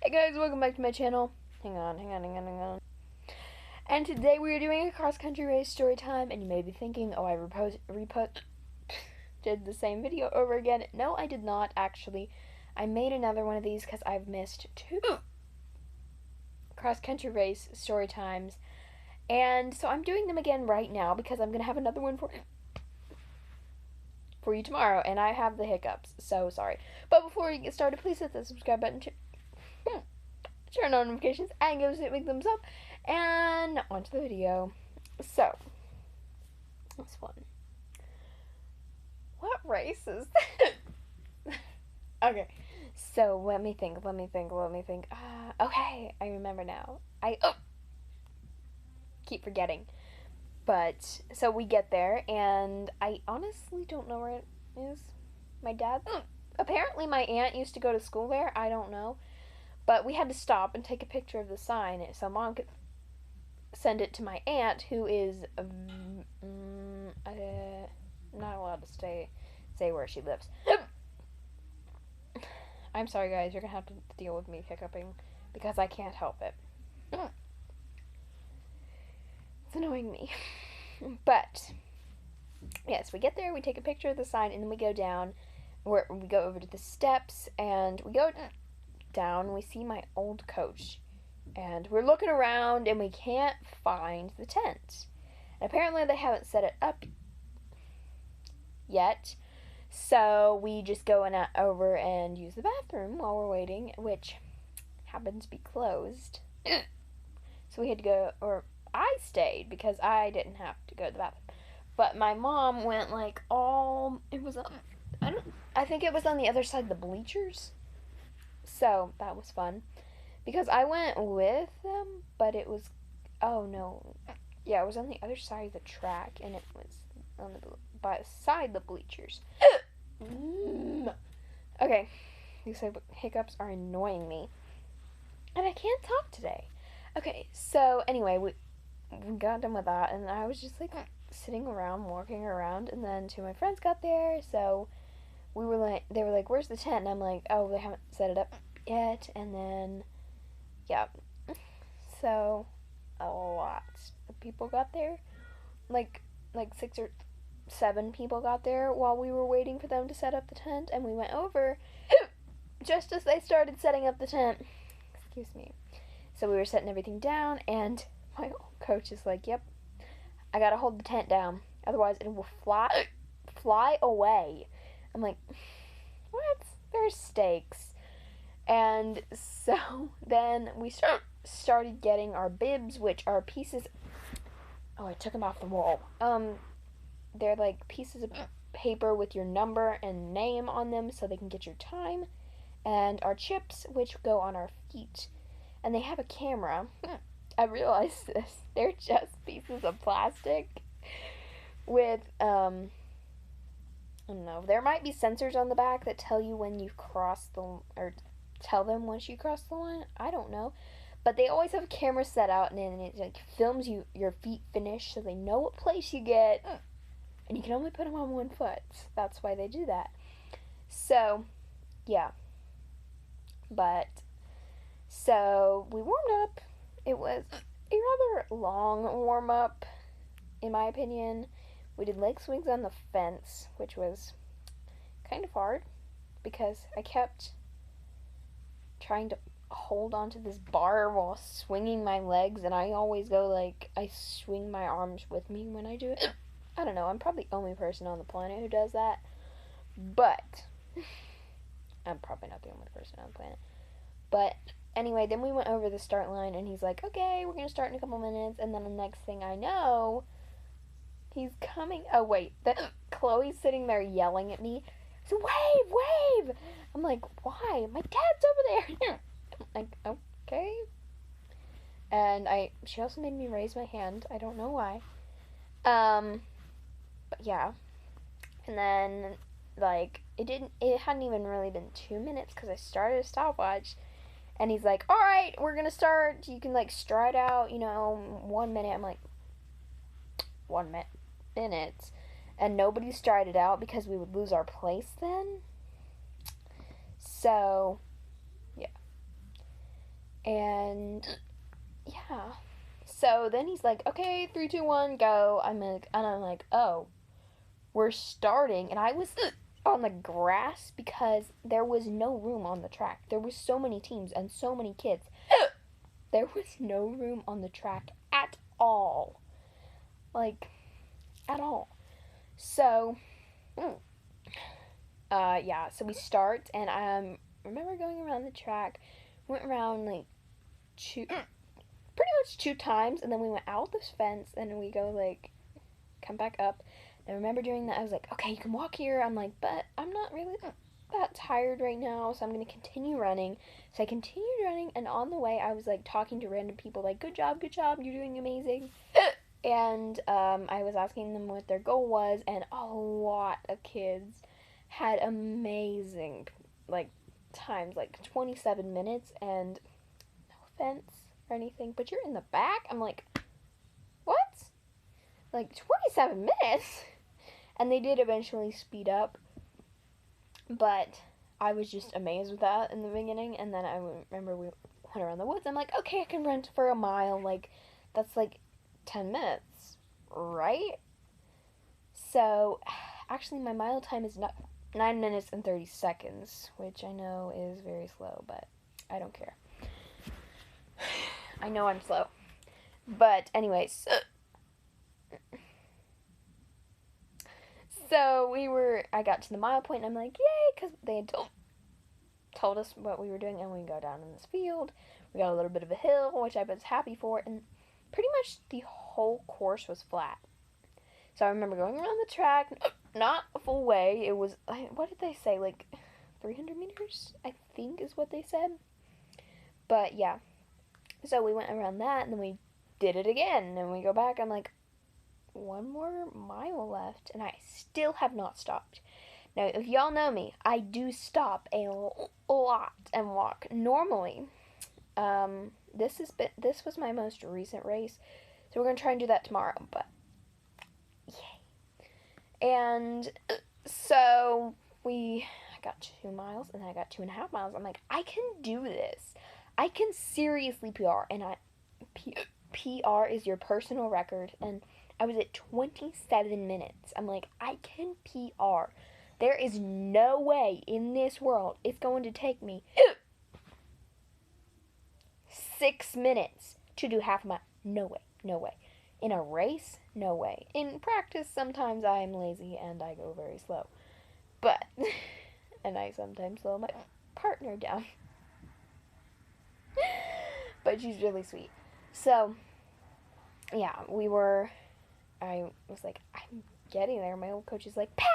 Hey guys, welcome back to my channel. Hang on. And today we are doing a cross-country race story time, and you may be thinking, oh, I did the same video over again. No, I did not, actually. I made another one of these because I've missed 2 cross-country race story times. And so I'm doing them again right now because I'm going to have another one for you tomorrow, and I have the hiccups, so sorry. But before we get started, please hit the subscribe button, turn on notifications, and give us a big thumbs up, and onto the video. So, this one. What race is this? Okay, so let me think. Okay, I remember now. I keep forgetting. But, so we get there, and I honestly don't know where it is. My dad, apparently my aunt used to go to school there, I don't know. But we had to stop and take a picture of the sign so Mom could send it to my aunt, who is not allowed to say where she lives. I'm sorry, guys. You're going to have to deal with me hiccuping because I can't help it. It's annoying me. But, yes, we get there, we take a picture of the sign, and then we go down, where we go over to the steps, and we go down, we see my old coach, and we're looking around, and we can't find the tent. And apparently they haven't set it up yet, so we just go over and use the bathroom while we're waiting, which happens to be closed. So we had to go, or I stayed because I didn't have to go to the bathroom. But my mom went like I think it was on the other side of the bleachers. So that was fun. Because I went with them, but it was, it was on the other side of the track, and it was on beside the bleachers. Okay, these hiccups are annoying me. And I can't talk today. Okay, so anyway, we got done with that, and I was just like sitting around, walking around, and then 2 of my friends got there, so they were like, where's the tent? And I'm like, oh, they haven't set it up yet. And then, yeah, so a lot of people got there, like 6 or 7 people got there while we were waiting for them to set up the tent, and we went over just as they started setting up the tent. Excuse me. So we were setting everything down, and my old coach is like, yep, I gotta hold the tent down, otherwise it will fly away. I'm like, what? There's stakes. And so then we started getting our bibs, which are pieces, I took them off the wall. They're like pieces of paper with your number and name on them so they can get your time, and our chips, which go on our feet. And they have a camera. I realized this. They're just pieces of plastic with, I don't know. There might be sensors on the back that tell you when you've crossed or tell them once you cross the line. I don't know. But they always have a camera set out, and then it like films your feet finish so they know what place you get. And you can only put them on 1 foot. That's why they do that. So, yeah. So we warmed up. It was a rather long warm-up, in my opinion. We did leg swings on the fence, which was kind of hard because I kept trying to hold onto this bar while swinging my legs, and I always go like, I swing my arms with me when I do it. I don't know, I'm probably the only person on the planet who does that, but I'm probably not the only person on the planet. But anyway, then we went over the start line, and he's like, okay, we're going to start in a couple minutes, and then the next thing I know, he's coming. Oh, wait, Chloe's sitting there yelling at me, so wave! I'm like, why? My dad's over there! I'm like, okay. And she also made me raise my hand. I don't know why. But yeah. And then, like, it hadn't even really been 2 minutes because I started a stopwatch. And he's like, all right, we're going to start. You can, like, stride out, 1 minute. I'm like, 1 minute. And nobody strided out because we would lose our place then. So, yeah. And yeah. So then he's like, okay, 3, 2, 1, go. I'm like, oh, we're starting. And I was on the grass because there was no room on the track. There was so many teams and so many kids. There was no room on the track at all. Like, at all. So, yeah, so we start, and I remember going around the track, went around like pretty much 2 times, and then we went out this fence, and we go like, come back up. And I remember doing that. I was like, okay, you can walk here. I'm like, but I'm not really that tired right now, so I'm gonna continue running. So I continued running, and on the way, I was like talking to random people, like, good job, you're doing amazing. And I was asking them what their goal was, and a lot of kids had amazing like times, like 27 minutes, and no offense or anything, but you're in the back. I'm like, what? Like 27 minutes? And they did eventually speed up, but I was just amazed with that in the beginning. And then I remember we went around the woods. I'm like, okay, I can run for a mile. Like, that's like 10 minutes, right? So, actually, my mile time is not 9 minutes and 30 seconds, which I know is very slow, but I don't care. I know I'm slow. But, anyways. So, I got to the mile point, and I'm like, yay, because they had told us what we were doing, and we go down in this field. We got a little bit of a hill, which I was happy for, and pretty much the whole course was flat. So I remember going around the track, not a full way. It was, what did they say, like 300 meters, I think is what they said. But yeah, so we went around that, and then we did it again, and we go back. I'm like, one more mile left, and I still have not stopped. Now, if y'all know me, I do stop a lot and walk. Normally, this was my most recent race, so we're gonna try and do that tomorrow. But yay! And so I got 2 miles, and then I got 2.5 miles. I'm like, I can do this. I can seriously PR, and PR is your personal record, and I was at 27 minutes. I'm like, I can PR. There is no way in this world it's going to take me 6 minutes to do half a mile. No way, no way. In a race, no way. In practice, sometimes I'm lazy and I go very slow. But, and I sometimes slow my partner down. But she's really sweet. So, yeah, I was like, I'm getting there. My old coach is like, pass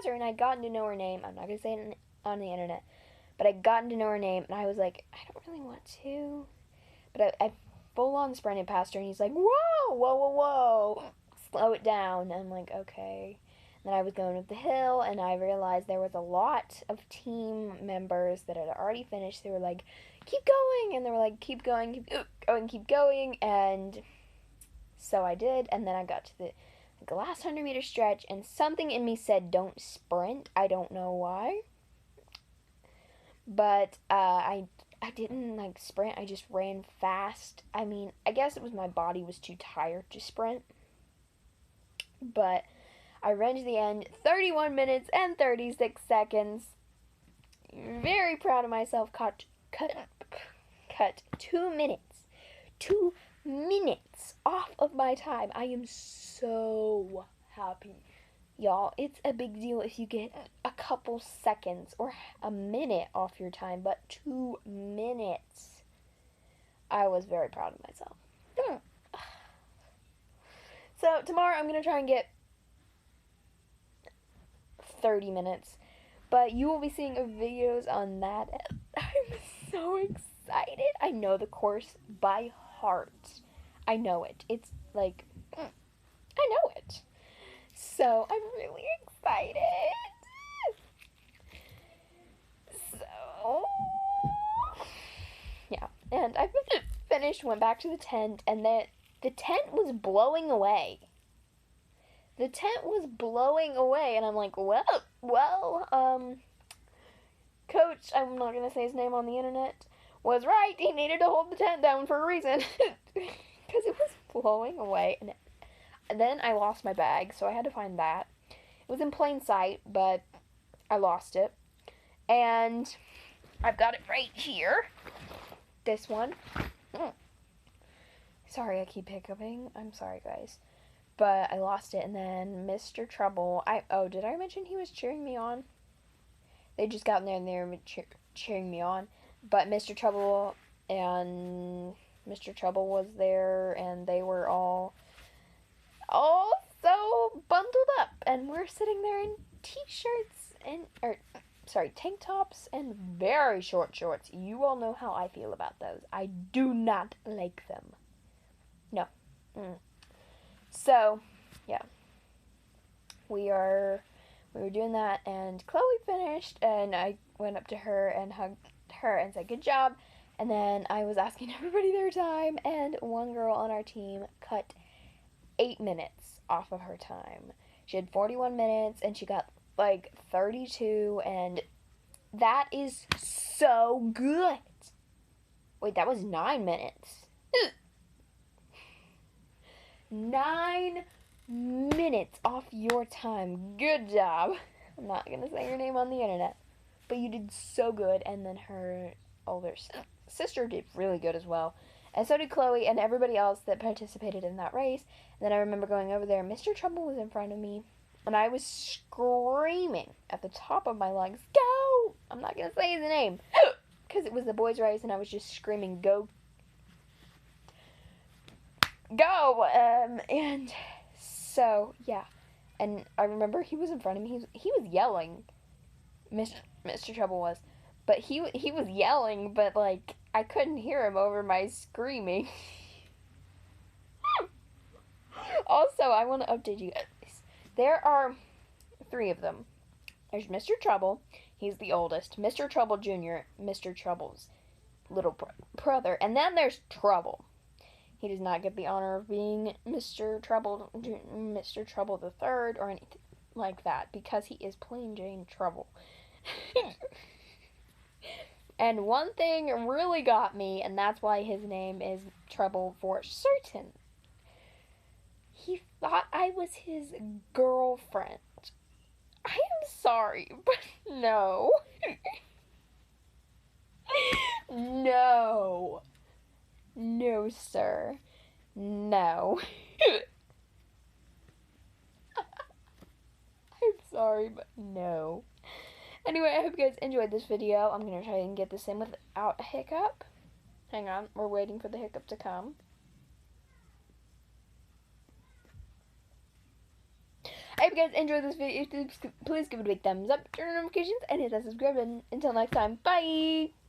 her. And I'd gotten to know her name. I'm not going to say it on the internet. But I'd gotten to know her name, and I was like, I don't really want to. But I full on sprinted past her, and he's like, whoa. Slow it down. And I'm like, okay. And then I was going up the hill, and I realized there was a lot of team members that had already finished. They were like, keep going. And they were like, keep going. And so I did, and then I got to the last 100-meter stretch, and something in me said, don't sprint. I don't know why. But I didn't like sprint. I just ran fast. I mean, I guess it was my body was too tired to sprint. But I ran to the end, 31 minutes and 36 seconds. Very proud of myself. Cut 2 minutes. 2 minutes off of my time. I am so happy. Y'all, it's a big deal if you get a couple seconds or a minute off your time, but 2 minutes. I was very proud of myself. So tomorrow I'm going to try and get 30 minutes, but you will be seeing videos on that. I'm so excited. I know the course by heart. I know it. It's like, I know it. So I'm really excited. So, yeah. And I finished, went back to the tent, and the tent was blowing away. The tent was blowing away, and I'm like, well, coach, I'm not going to say his name on the internet, was right. He needed to hold the tent down for a reason. Because it was blowing away. And then I lost my bag, so I had to find that. It was in plain sight, but I lost it. And I've got it right here. This one. Sorry, I keep hiccuping. I'm sorry, guys. But I lost it, and then Mr. Trouble. Did I mention he was cheering me on? They just got in there and they were cheering me on. But Mr. Trouble was there, and they were all so bundled up, and we're sitting there in t-shirts tank tops and very short shorts. You all know how I feel about those. I do not like them. No. So, yeah. We were doing that, and Chloe finished, and I went up to her and hugged her and said, good job. And then I was asking everybody their time, and one girl on our team cut 8 minutes off of her time. She had 41 minutes, and she got like 32, and that is so good. Wait, that was 9 minutes. 9 minutes off your time. Good job. I'm not gonna say your name on the internet, but you did so good. And then her older sister did really good as well, and so did Chloe and everybody else that participated in that race. And then I remember going over there. Mr. Trouble was in front of me, and I was screaming at the top of my lungs, go! I'm not gonna say his name because it was the boys' race, and I was just screaming, go, go! And so yeah, and I remember he was in front of me. He was yelling. Mr. Trouble was, but he was yelling, but like I couldn't hear him over my screaming. Also, I want to update you guys. There are 3 of them. There's Mr. Trouble. He's the oldest. Mr. Trouble Jr., Mr. Trouble's little brother. And then there's Trouble. He does not get the honor of being Mr. Trouble the Third or anything like that, because he is plain Jane Trouble. And one thing really got me, and that's why his name is Trouble for certain. He thought I was his girlfriend. I am sorry, but no. No. No, sir. No. I'm sorry, but no. Anyway, I hope you guys enjoyed this video. I'm going to try and get this in without a hiccup. Hang on, we're waiting for the hiccup to come. I hope you guys enjoyed this video. Please give it a big thumbs up, turn on notifications, and hit that subscribe button. Until next time, bye!